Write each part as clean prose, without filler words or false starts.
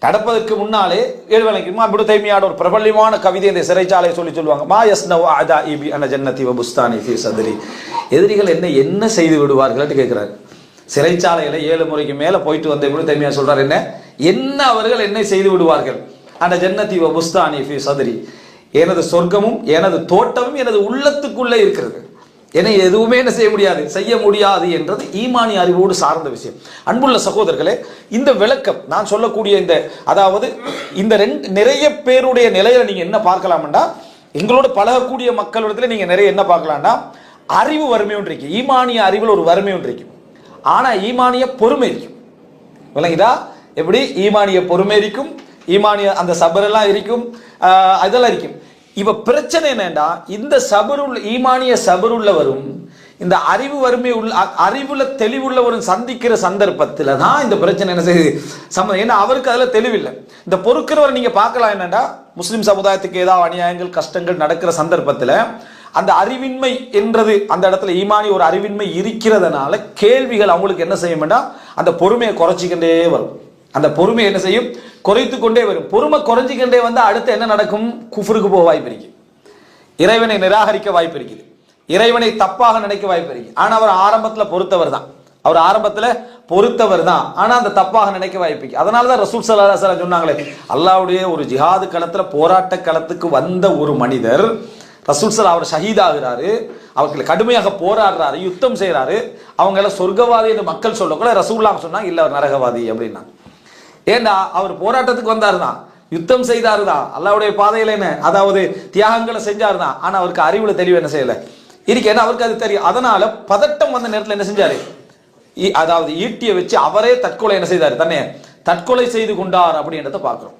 நடப்பதற்கு முன்னாலே ஏழுவலைக்குமா இப்படி தைமியாட ஒரு பிரபல்யமான கவிதை இந்த சிறைச்சாலையை சொல்லுவாங்க. மா யஸ்னவு அதாஇபி அன ஜன்னதி வ புஸ்தானி ஃபீ சத்ரி. எதிரிகள் என்ன செய்து விடுவார்கள் கேட்கிறாரு. சிறைச்சாலையில 7 முறைக்கு மேல போயிட்டு வந்த இப்படி தைமியா சொல்றாரு, என்ன அவர்கள் என்ன செய்து விடுவார்கள். அந்த ஜன்னதி வ புஸ்தானி ஃபீ சத்ரி, எனது சொர்க்கமும் எனது தோட்டமும் எனது உள்ளத்துக்குள்ளே இருக்கிறது. என்னை எதுவுமே என்ன செய்ய முடியாது என்றது ஈமானி அறிவோடு சார்ந்த விஷயம். அன்புள்ள சகோதரர்களே, இந்த விளக்கம் நான் சொல்லக்கூடிய அதாவது இந்த நிறைய பேருடைய நிலையில நீங்க என்ன பார்க்கலாம்டா, எங்களோட பழகக்கூடிய மக்களிடத்துல நீங்க நிறைய என்ன பார்க்கலாம்டா, அறிவு வறுமை ஒன்று இருக்கு. ஈமானிய அறிவில் ஒரு வறுமை ஒன்று இருக்கும். ஆனா ஈமானிய பொறுமை இருக்கும். விளங்கிதா? எப்படி ஈமானிய பொறுமை இருக்கும், ஈமானிய அந்த சபரெல்லாம் இருக்கும், அதெல்லாம் இருக்கும். இப்ப பிரச்சனை என்னன்னா, இந்த சபருள் ஈமானிய சபருள்ளவரும் இந்த அறிவு வறுமை அறிவுல தெளிவுள்ளவரும் சந்திக்கிற சந்தர்ப்பத்தில் தான் இந்த பிரச்சனை என்ன செய்யுது சம்பந்தம். ஏன்னா அவருக்கு அதுல தெளிவில்லை. இந்த பொறுக்கிறவர் நீங்க பார்க்கலாம் என்னன்னா, முஸ்லிம் சமுதாயத்துக்கு ஏதாவது அநியாயங்கள் கஷ்டங்கள் நடக்கிற சந்தர்ப்பத்தில் அந்த அறிவின்மை என்றது அந்த இடத்துல ஈமானி ஒரு அறிவின்மை இருக்கிறதுனால கேள்விகள் அவங்களுக்கு என்ன செய்யும் வேண்டாம், அந்த பொறுமையை குறைச்சிக்கிட்டே வரும். அந்த பொறுமை என்ன செய்யும், குறைத்து கொண்டே வரும். பொறுமை குறைஞ்சிக்கிட்டே வந்து அடுத்து என்ன நடக்கும், குஃப்ருக்கு போக வாய்ப்பு இருக்கு, இறைவனை நிராகரிக்க வாய்ப்பு இருக்குது, இறைவனை தப்பாக நினைக்க வாய்ப்பு இருக்கு. ஆனா அவர் ஆரம்பத்தில் பொறுத்தவர் தான், ஆனா அந்த தப்பாக நினைக்க வாய்ப்பு இருக்கு. அதனாலதான் ரசூல் ஸல்லல்லாஹு அலைஹி வஸல்லம் சொன்னாங்களே, அல்லாஹ்வுடைய ஒரு ஜிஹாது களத்துல போராட்ட களத்துக்கு வந்த ஒரு மனிதர் ரசூல் ஸல்லல்லாஹு அவர் ஷஹீதாகிறாரு, அவர்கள் கடுமையாக போராடுறாரு, யுத்தம் செய்யறாரு, அவங்க எல்லாம் சொர்க்கவாதி என்று மக்கள் சொல்லக்கூட ரசூலுல்லாஹ் சொன்னாங்க இல்ல அவர் நரகவாதி அப்படின்னா. ஏன்னா அவர் போராட்டத்துக்கு வந்தாரு தான், யுத்தம் செய்தாரு தான், அல்லாஹ்வுடைய பாதையில என்ன அதாவது தியாகங்களை செஞ்சாரு தான். ஆனா அவருக்கு அறிவுல தெளிவு என்ன செய்யல இருக்கு, ஏன்னா அவருக்கு அது தெரியும். அதனால பதட்டம் வந்த நேரத்தில் என்ன செஞ்சாரு, அதாவது ஈட்டியை வச்சு அவரே தற்கொலை என்ன செய்தாரு, தன்னை தற்கொலை செய்து கொண்டார் அப்படின்றத பார்க்கிறோம்.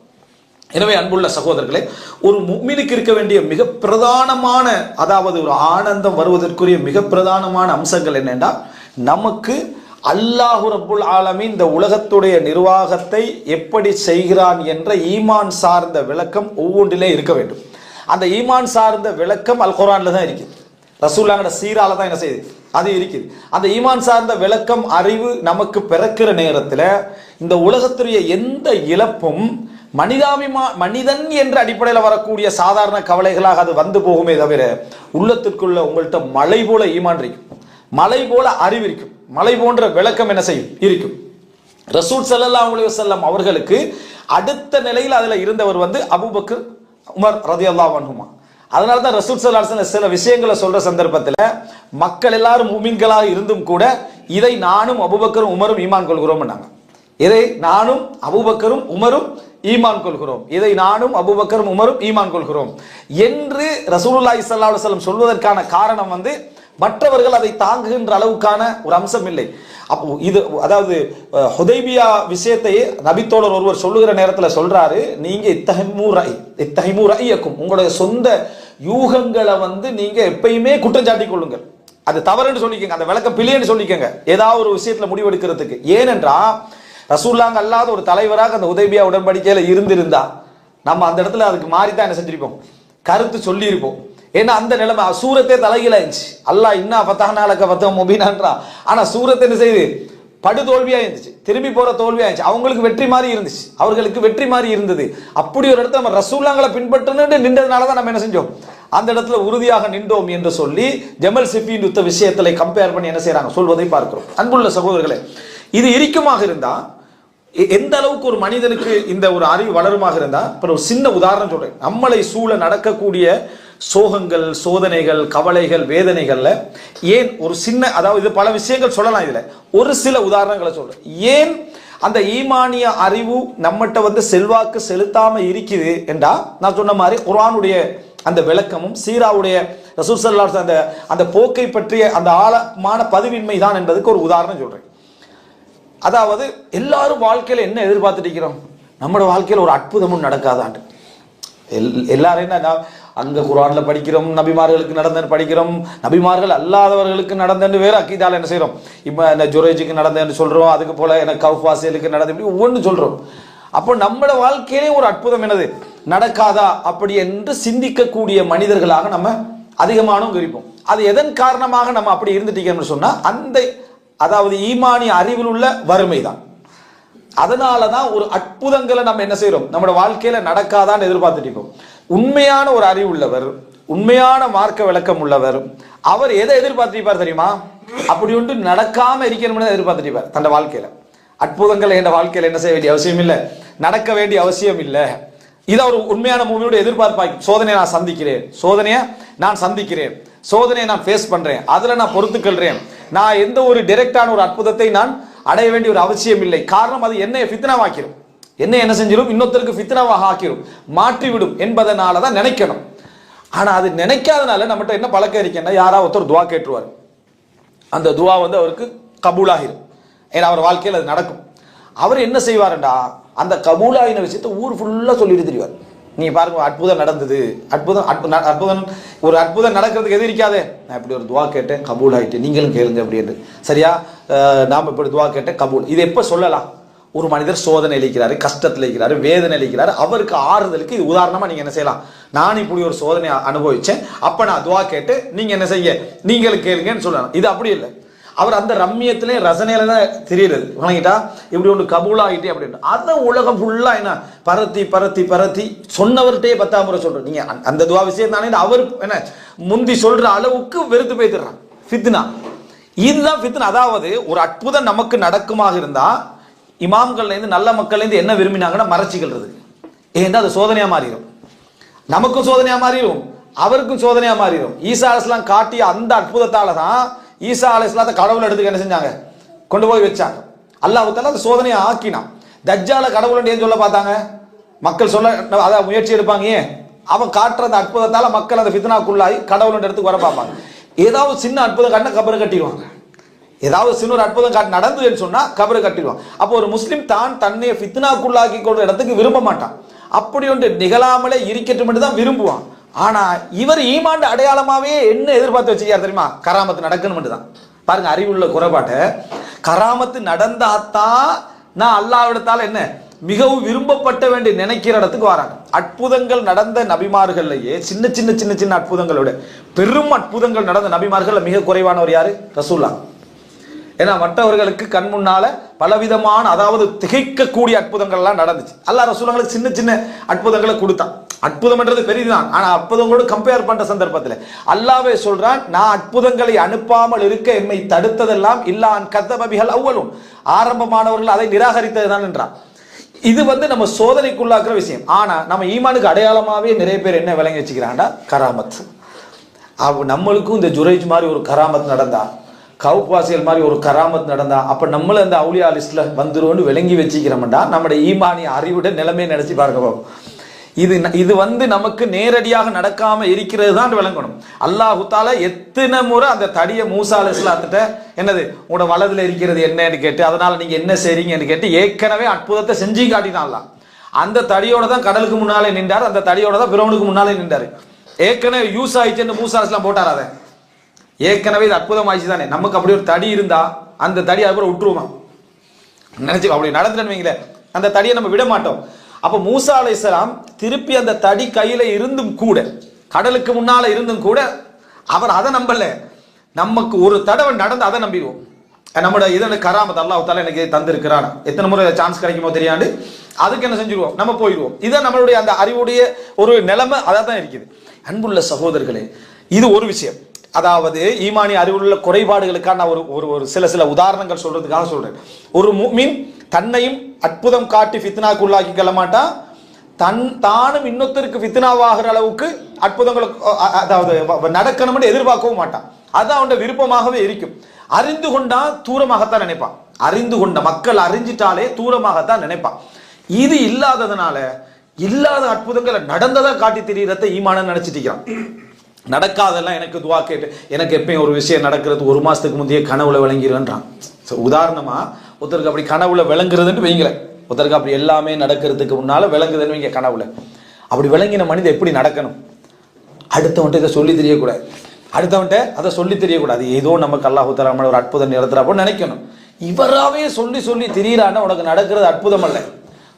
எனவே அன்புள்ள சகோதரர்களே, ஒரு முஃமினுக்கு இருக்க வேண்டிய மிக பிரதானமான அதாவது ஒரு ஆனந்தம் வருவதற்குரிய மிக பிரதானமான அம்சங்கள் என்னென்னா, நமக்கு அல்லாஹு ரப்புல் ஆலமீன் இந்த உலகத்துடைய நிர்வாகத்தை எப்படி செய்கிறான் என்ற ஈமான் சார்ந்த விளக்கம் ஒவ்வொன்றிலே இருக்க வேண்டும். அந்த ஈமான் சார்ந்த விளக்கம் அல் குர்ஆன்ல தான் இருக்குது, ரசூலுல்லாஹ்வோட சீரால தான் என்ன செய்யுது அது இருக்குது. அந்த ஈமான் சார்ந்த விளக்கம் அறிவு நமக்கு பிறக்கிற நேரத்தில் இந்த உலகத்துடைய எந்த இழப்பும் மனிதன் என்ற அடிப்படையில் வரக்கூடிய சாதாரண கவலைகளாக அது வந்து போகுமே தவிர, உள்ளத்திற்குள்ள உங்கள்கிட்ட மலை போல ஈமான் இருக்கும், மலை போல அறிவு இருக்கும், மலை போன்ற விளக்கம் என்ன செய்யும் இருக்கும். ரசூல் ஸல்லல்லாஹு அலைஹி வஸல்லம் அவர்களுக்கு அடுத்த நிலையில் அதுல இருந்தவர் வந்து அபூபக்கர் உமர் ரலியல்லாஹு அன்ஹுமா. அதனால தான் ரசூல் ஸல்லல்லாஹு அலைஹி வஸல்லம் சில விஷயங்களை சொல்ற சந்தர்ப்பத்தில் மக்கள் எல்லாரும் முஃமின்களாக இருந்தும் கூட இதை நானும் அபூபக்கரும் உமரும் ஈமான் கொள்கிறோம். இதை நானும் அபூபக்கரும் உமரும் ஈமான் கொள்கிறோம், இதை நானும் அபூபக்கரும் உமரும் ஈமான் கொள்கிறோம் என்று ரசூலுல்லாஹி ஸல்லல்லாஹு அலைஹி வஸல்லம் சொல்வதற்கான காரணம் வந்து மற்றவர்கள் அதை தாங்குகின்ற அளவுக்கான ஒரு அம்சம் இல்லை. அப்போ இது அதாவது ஹுதைபியா விஷயத்தை நபித்தோழர் ஒருவர் சொல்லுகிற நேரத்தில் சொல்றாரு, நீங்க இத்தஹிமு ரஅய்யக்கும், உங்களுடைய சொந்த யூகங்களை வந்து நீங்க எப்பயுமே குற்றம் சாட்டிக் கொள்ளுங்கள், அது தவறுன்னு சொல்லிக்கங்க, அந்த விளக்கம் பிள்ளைன்னு சொல்லிக்கங்க ஏதாவது ஒரு விஷயத்துல முடிவெடுக்கிறதுக்கு. ஏனென்றா ரசூலுல்லாஹ் அல்லாத ஒரு தலைவராக அந்த ஹுதைபியா உடன்படிக்கையில இருந்திருந்தா நம்ம அந்த இடத்துல அதுக்கு மாறித்தான் என்ன செஞ்சிருப்போம், கருத்து சொல்லி இருப்போம். ஏன்னா அந்த நிலைமை சூரத்தே தலைகீழாயிருச்சு. அல்லாஹ் இன்னா ஃபதஹ்னாலக ஃபதஹன் முபீனான்றா, ஆனா சூரத் என்ன செய்யுது, படுதோல்வியா இருந்துச்சு, திரும்பி போற தோல்வியா இருந்துச்சு. அவங்களுக்கு வெற்றி மாதிரி இருந்துச்சு, அவர்களுக்கு வெற்றி மாதிரி இருந்தது. அப்படி ஒரு இடத்துல நம்ம ரசூலுல்லாஹ்களை பின்பற்றணும்னு நின்றதுனாலதான் நம்ம என்ன செஞ்சோம், அந்த இடத்துல உறுதியாக நின்றோம் என்று சொல்லி ஜமல் சிஃபின் யுத்த விஷயத்துல கம்பேர் பண்ணி என்ன செய்யறாங்க சொல்வதை பார்க்கிறோம். அன்புள்ள சகோதரர்களே, இது இறுக்கமாக இருந்தா எந்த அளவுக்கு ஒரு மனிதனுக்கு இந்த ஒரு அறிவு வளருமாக இருந்தா, இப்போ ஒரு சின்ன உதாரணம் சொல்றேன். நம்மளை சூழ நடக்கக்கூடிய சோகங்கள், சோதனைகள், கவலைகள், வேதனைகள்ல ஏன் ஒரு சின்ன அதாவது இது பல விஷயங்கள் சொல்லலாம், இதுல ஒரு சில உதாரணங்களை சொல்றேன். ஏன் அந்த ஈமானிய அறிவு நம்மகிட்ட வந்து செல்வாக்கு செலுத்தாம இருக்குது என்றா, நான் சொன்ன மாதிரி குர்ஆனுடைய அந்த விளக்கமும் சீராவுடைய ரசூல் ஸல்லல்லாஹு அலைஹி வஸல்லம் அந்த போக்கை பற்றிய அந்த ஆழமான பதிவின்மை தான் என்பதுக்கு ஒரு உதாரணம் சொல்றேன். அதாவது எல்லாரும் வாழ்க்கையில என்ன எதிர்பார்த்துட்டு இருக்கிறோம், நம்மளோட வாழ்க்கையில ஒரு அற்புதமும் நடக்காதாண்டு. எல்லாரும் என்ன அங்க குர்ஆன்ல படிக்கிறோம், நபிமார்களுக்கு நடந்தன்னு படிக்கிறோம், நபிமார்கள் அல்லாதவர்களுக்கு நடந்தன்னு வேற அக்கீதால என்ன செய்யறோம், இப்ப இந்த ஜுரேஜுக்கு நடந்தன்னு சொல்றோம், அதுக்கு போல எனக்கு கௌஃபாசிலுக்கு நடந்து இப்படி ஒவ்வொன்று சொல்றோம். அப்போ நம்மளோட வாழ்க்கையிலே ஒரு அற்புதம் என்னது நடக்காதா அப்படி என்று சிந்திக்கக்கூடிய மனிதர்களாக நம்ம அதிகமானவங்க இருப்போம். அது எதன் காரணமாக நம்ம அப்படி இருந்துட்டீங்கன்னு சொன்னா, அந்த அதாவது ஈமானிய அறிவில் உள்ள வறுமை தான். அதனால தான் ஒரு அற்புதங்களை நம்ம என்ன செய்யறோம், நம்மளோட வாழ்க்கையில நடக்காதான்னு எதிர்பார்த்துட்டு இருக்கோம். உண்மையான ஒரு அறிவு உள்ளவர், உண்மையான மார்க்க விளக்கம் உள்ளவர், அவர் எதை எதிர்பார்த்திருப்பார் தெரியுமா? அப்படி ஒன்று நடக்காம இருக்கணும்னு எதிர்பார்த்திருப்பார் தன் வாழ்க்கையில. அற்புதங்கள் என்ற வாழ்க்கையில என்ன செய்ய வேண்டிய அவசியம் இல்லை, நடக்க வேண்டிய அவசியம் இல்லை. இதை ஒரு உண்மையான மூவியோட எதிர்பார்ப்பாங்க. சோதனையை நான் சந்திக்கிறேன், சோதனையை நான் ஃபேஸ் பண்றேன், அதுல நான் பொறுத்துக்கொள்றேன். நான் எந்த ஒரு டைரக்டான ஒரு அற்புதத்தை நான் அடைய வேண்டிய ஒரு அவசியம் இல்லை. காரணம் அது என்னை ஃபித்னாவாக்கிரும், என்ன செஞ்சிடும், இன்னொருத்தருக்கு ஃபித்னாவாக ஆக்கிரும், மாற்றிவிடும் என்பதனால தான் நினைக்கணும். ஆனா அது நினைக்காதனால நம்மகிட்ட என்ன பழக்கம் இருக்கேன்னா, யாராவது ஒருத்தர் துவா கேட்டுருவார், அந்த துவா அவருக்கு கபூலாகிடும். ஏன்னா அவர் வாழ்க்கையில் அது நடக்கும். அவர் என்ன செய்வாருண்டா, அந்த கபூலாகின விஷயத்தை ஊர் ஃபுல்லா சொல்லிட்டு தெரிவார். நீ பாருங்க, அற்புதம் நடந்தது, அற்புதம் ஒரு அற்புதம் நடக்கிறதுக்கு எது இருக்காதே, நான் இப்படி ஒரு துவா கேட்டேன் கபூல் ஆகிட்டு, நீங்களும் கேளுங்க அப்படின்னு. சரியா, நாம் இப்படி துவா கேட்டேன் கபூல். இது எப்போ சொல்லலாம்? ஒரு மனிதர் சோதனை அளிக்கிறாரு, கஷ்டத்தில் இருக்கிறாரு, வேதனை அளிக்கிறாரு, அவருக்கு ஆறுதலுக்கு இது உதாரணமா நீங்க என்ன செய்யலாம். நான் இப்படி ஒரு சோதனை அனுபவிச்சேன், அப்ப நான் துவா கேட்டு நீங்க என்ன செய்ய, நீங்களும் கேளுங்கன்னு சொல்லலாம். இது அப்படி இல்லை. அவர் அந்த ரம்மியத்திலே ரசனையில தான் தெரியுது, வணங்கிட்டா இப்படி ஒன்று கபூலாகிட்டே அப்படின்னு. அதான் உலகம் ஃபுல்லா என்ன பரத்தி பரத்தி பரத்தி சொன்னவர்கிட்டே 10ஆம் முறை சொல்றோம். நீங்க அந்த துவா விஷயம் தானே அவர் என்ன முந்தி சொல்ற அளவுக்கு வெறுத்து போய்த்துறான். ஃபித்னா, இதுதான் ஃபித்னா. அதாவது ஒரு அற்புதம் நமக்கு நடக்குமாக இருந்தா இமாம்கள்லேருந்து நல்ல மக்கள்லேருந்து என்ன விரும்பினாங்கன்னா மறைச்சிக்கிறது. ஏன்னா அது சோதனையா மாறிடும், நமக்கும் சோதனையா மாறிடும், அவருக்கும் சோதனையா மாறிடும். ஈசா அலைஹிஸ்ஸலாம் காட்டிய அந்த அற்புதத்தால தான் ஈசா அலைஹிஸ்ஸலாத்தை கடவுள் எடுத்துக்க என்ன செஞ்சாங்க, கொண்டு போய் வச்சாங்க. அல்லாஹ் தஆலா அந்த சோதனையை ஆக்கினான். தஜ்ஜால கடவுள் ஏன் சொல்ல பார்த்தாங்க, மக்கள் சொல்ல அதான் முயற்சி எடுப்பாங்க. ஏன் அவன் காட்டுற அந்த அற்புதத்தால மக்கள் அந்த ஃபித்னாக்குள்ளாகி கடவுள் இடத்துக்கு வர பார்ப்பாங்க. ஏதாவது சின்ன அற்புதம் காட்டினா கபரை கட்டிடுவாங்க, ஏதாவது சின்ன ஒரு அற்புதம் காட்டு நடந்ததுன்னு சொன்னா கபரை கட்டிடுவான். அப்போ ஒரு முஸ்லிம் தன்னை ஃபித்னாக்குள்ளாக்கி கொண்ட இடத்துக்கு விரும்ப மாட்டான். அப்படி ஒன்று நிகழாமலே இருக்கட்டும் தான் விரும்புவான். ஆனா இவர் ஈமான் அடையாளமாவே என்ன எதிர்பார்த்து வச்சுக்காரு தெரியுமா, கராமத்து நடக்கணும் தான். பாருங்க அறிவுள்ள குறைபாட்டை, கராமத்து நடந்தாத்தான் நான் அல்லாஹ்விடத்தால என்ன மிகவும் விரும்பப்பட்ட வேண்டிய நினைக்கிற இடத்துக்கு வராங்க. அற்புதங்கள் நடந்த நபிமார்கள்லயே சின்ன சின்ன சின்ன சின்ன அற்புதங்களோட பெரும் அற்புதங்கள் நடந்த நபிமார்கள் மிக குறைவானவர் யாரு, ரசூலுல்லாஹ். ஏன்னா மற்றவர்களுக்கு கண் முன்னால பலவிதமான அதாவது திகைக்கக்கூடிய அற்புதங்கள் எல்லாம் நடந்துச்சு. அல்லாஹ் ரசூலுல்லாஹ்களுக்கு சின்ன சின்ன அற்புதங்களை கொடுத்தான். அற்புதம்ன்றது பெரிதுதான், ஆனா அற்புதங்களோடு கம்பேர் பண்ற சந்தர்ப்பத்தில் அல்லாஹ்வே சொல்றான், நான் அற்புதங்களை அனுப்பாமல் இருக்க எம்மை தடுத்ததெல்லாம் இல்லான் கதபபிகள் அவ்வளும், ஆரம்பமானவர்கள் அதை நிராகரித்ததுதான் என்றான். இது நம்ம சோதனைக்குள்ளாக்குற விஷயம். ஆனா நம்ம ஈமானுக்கு அடையாளமாவே நிறைய பேர் என்ன விளங்கி வச்சுக்கிறான்டா, கராமத். நம்மளுக்கும் இந்த ஜுரைஜ் மாதிரி ஒரு கராமத் நடந்தா, கவுப்பாசிகள் மாதிரி ஒரு கராமத் நடந்தா, அப்ப நம்மள அந்த அவுலியா லிஸ்ட்ல வந்துருவோன்னு விளங்கி வச்சுக்கிறோம்டா. நம்முடைய ஈமானிய அறிவுட நிலைமையை நினைச்சு பாருங்க. இது நமக்கு நேரடியாக நடக்காம இருக்கிறது தான் விளங்கணும். அல்லாஹு தஆலா எத்தனை முறை அந்த தடியை மூசா அலைஹிஸ்ஸலாத்திட்ட என்னது உங்களோட வலதுல இருக்கிறது என்னன்னு கேட்டு, அதனால நீங்க என்ன செய்றீங்கன்னு கேட்டு ஏற்கனவே அற்புதத்தை செஞ்சு காட்டினான்ல. அந்த தடியோட தான் கடலுக்கு முன்னாலே நின்றார், அந்த தடியோட தான் பிரவுனுக்கு முன்னாலே நின்றாரு. ஏற்கனவே யூஸ் ஆயிடுச்சுன்னு மூசா அலைஹிஸ்ஸலாம் போட்டார். அதை ஏற்கனவே இது அற்புதம் ஆயிடுச்சு தானே, நமக்கு அப்படி ஒரு தடி இருந்தா அந்த தடி அதுக்கப்புறம் விட்டுருவோமா நினைச்சு, அப்படி நடந்துன்னு வைங்களேன், அந்த தடியை நம்ம விட மாட்டோம். அப்ப மூசா அலைஹிஸ்ஸலாம் திருப்பி அந்த தடி கையில இருந்தும் கூட, கடலுக்கு முன்னால இருந்தும் கூட அவர் அதை நம்பல. நமக்கு ஒரு தடவை நடந்து அதை நம்பிடுவோம். நம்மளோட இதனை கராமத் அல்லாஹ் தஆலா எனக்கு தந்திருக்கிறான், எத்தனை முறை சான்ஸ் கிடைக்குமோ தெரியாது, அதுக்கு என்ன செஞ்சிருவோம், நம்ம போயிடுவோம். இதான் நம்மளுடைய அந்த அறிவுடைய ஒரு நிலைமை, அதான் தான் இருக்குது. அன்புள்ள சகோதரர்களே, இது ஒரு விஷயம். அதாவது ஈமானி அறிவுள்ள குறைபாடுகளுக்கான நான் ஒரு சில உதாரணங்கள் சொல்றதுக்காக சொல்றேன். ஒரு முஃமின் தன்னையும் அற்புதம் காட்டி ஃபித்னாக்குள்ளாக்கி கொள்ள மாட்டான், தானும் இன்னொருத்தருக்கு ஃபித்னாவாகிற அளவுக்கு அற்புதங்களை அதாவது நடக்கணும்னு எதிர்பார்க்கவும் மாட்டான். அதுதான் அவன் விருப்பமாகவே இருக்கும். அறிந்து கொண்டா தூரமாகத்தான் நினைப்பான், அறிந்து கொண்ட மக்கள் அறிஞ்சிட்டாலே தூரமாகத்தான் நினைப்பான். இது இல்லாததுனால இல்லாத அற்புதங்களை நடந்ததா காட்டி திரியறத ஈமானன்னு நினைச்சிட்டு இருக்கிறான். நடக்காதெல்லாம் எனக்கு துவா கேட்டு, எனக்கு எப்பயும் ஒரு விஷயம் நடக்கிறது 1 மாசத்துக்கு முந்தைய கனவுல விளங்கிடுவேன்றான். உதாரணமா ஒருத்தருக்கு அப்படி கனவுல விளங்குறதுன்னு வைங்களேன், ஒருத்தருக்கு அப்படி எல்லாமே நடக்கிறதுக்கு முன்னால விளங்குதுன்னு வைங்க கனவுல. அப்படி விளங்கின மனிதன் எப்படி நடக்கணும், அடுத்தவன்ட்ட இதை சொல்லி தெரியக்கூடாது, அடுத்தவன்ட்ட அதை சொல்லி தெரியக்கூடாது. ஏதோ நமக்கு அல்லாஹ் தஆலா ஒரு அற்புதம் நிறுத்துறாப்போ நினைக்கணும். இவராவே சொல்லி சொல்லி திரியறான உனக்கு நடக்கிறது அற்புதம் அல்ல,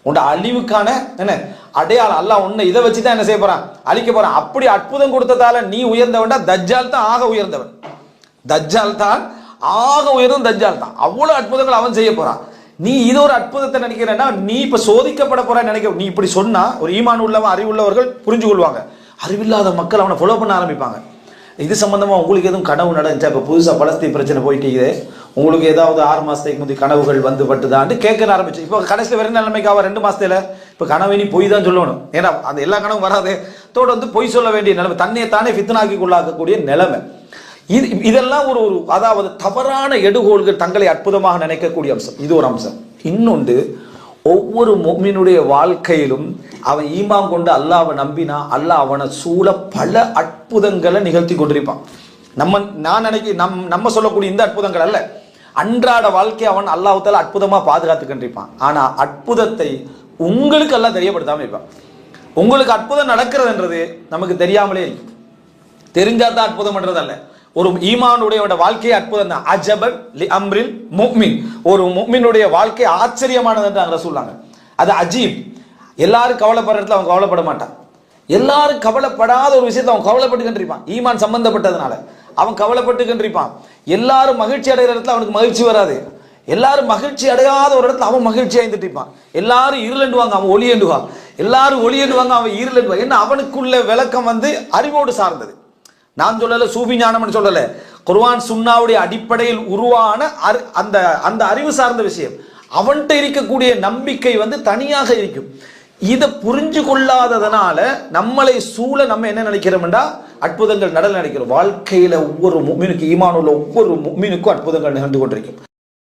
உன் அழிவுக்கான என்ன அடையாளம். அல்லாஹ் உன்னை இதை வச்சுதான் என்ன செய்ய போறான், அழிக்க போறான். அப்படி அற்புதம் கொடுத்ததால நீ உயர்ந்தவன்டா, தஜ்ஜால் தான் ஆக உயர்ந்தவன். தஜ்ஜால் தான் ஆக உயர்ந்த தஜ்ஜால் தான். அவ்வளவு அற்புதங்கள் அவன் செய்ய போறான். நீ இது ஒரு அற்புதத்தை நினைக்கிறேன்னா நீ இப்ப சோதிக்கப்பட போற நினைக்க. நீ இப்படி சொன்னா ஒரு ஈமான் உள்ளவன் அறிவுள்ளவர்கள் புரிஞ்சு கொள்வாங்க. அறிவில்லாத மக்கள் அவனை ஃபாலோ பண்ண ஆரம்பிப்பாங்க. இது சம்பந்தமா உங்களுக்கு எதுவும் கனவு நடந்துச்சா? இப்ப புதுசா பலஸ்தீன் பிரச்சனை போயிட்டு உங்களுக்கு ஏதாவது 6 மாசத்துக்கு முந்தைய கனவுகள் வந்து பட்டுதான்னு கேட்க ஆரம்பிச்சு. இப்போ கடைசியில் வேற நிலைமைக்கு 2 மாசத்துல இப்ப கனவை நீ பொய் தான் சொல்லணும். ஏன்னா அந்த எல்லா கனவும் வராது. தோட பொய் சொல்ல வேண்டிய நிலைமை, தன்னையை தானே ஃபித்னாக்கி கொள்ளாக்கக்கூடிய நிலைமை. இதெல்லாம் ஒரு அதாவது தவறான எடுகோள்கள், தங்களை அற்புதமாக நினைக்கக்கூடிய அம்சம். இது ஒரு அம்சம். இன்னொன்று, ஒவ்வொரு முஃமினுடைய வாழ்க்கையிலும் அவன் ஈமான் கொண்டு அல்லாஹ்வை நம்பினா அல்லாஹ் அவனை சூழ பல அற்புதங்களை நிகழ்த்தி கொண்டிருப்பான். நம்ம சொல்லக்கூடிய இந்த அற்புதங்கள் அல்ல, அன்றாட வாழ்க்கை அவன் அல்லாஹ் தஆலா அற்புதமா பாதுகாத்து கொண்டிருப்பான். ஆனா அற்புதத்தை உங்களுக்கு எல்லாம் தெரியப்படுத்தாம இருப்பான். உங்களுக்கு அற்புதம் நடக்கிறதுன்றது நமக்கு தெரியாமலே இருக்கும். தெரிஞ்சாதான் அற்புதம் பண்றது அல்ல. ஒரு ஈமானுடைய வாழ்க்கையை அற்புதம் தான். அஜபன் லி அம்ரில் முஃமின், ஒரு முஃமினுடைய வாழ்க்கை ஆச்சரியமானது என்று சொல்லாங்க. அது அஜீப். எல்லாரும் கவலைப்படுற இடத்துல அவன் கவலைப்பட மாட்டான். எல்லாரும் கவலைப்படாத ஒரு விஷயத்தை அவன் கவலைப்பட்டு கண்டிருப்பான். ஈமான் சம்பந்தப்பட்டதுனால அவன் கவலைப்பட்டு கண்டிருப்பான். எல்லாரும் மகிழ்ச்சி அடைகிற இடத்துல அவனுக்கு மகிழ்ச்சி வராது. எல்லாரும் மகிழ்ச்சி அடையாத ஒரு இடத்துல அவன் மகிழ்ச்சி அடைந்துட்டு இருப்பான். எல்லாரும் இருளண்டுவாங்க, அவன் ஒளி எண்டுவான். எல்லாரும் ஒளி எண்டுவாங்க, அவன் இருளண்டுவான். என்ன அவனுக்குள்ள விளக்கம் அறிவோடு சார்ந்தது. நான் சொல்லல சூஃபி ஞானம் சொல்லல, குர்ஆன் சுன்னாவுடைய அடிப்படையில் உருவான அந்த அறிவு சார்ந்த விஷயம். அவன்கிட்ட இருக்கக்கூடிய நம்பிக்கை தனியாக இருக்கும். இதை புரிஞ்சு கொள்ளாததனால நம்மளை சூழ நம்ம என்ன நினைக்கிறோம்டா அற்புதங்கள் நடல நினைக்கிறோம். வாழ்க்கையில ஒவ்வொரு முஃமினுக்கு, ஈமான் உள்ள ஒவ்வொரு முஃமினுக்கும் அற்புதங்கள் நிகழ்ந்து கொண்டிருக்கும்.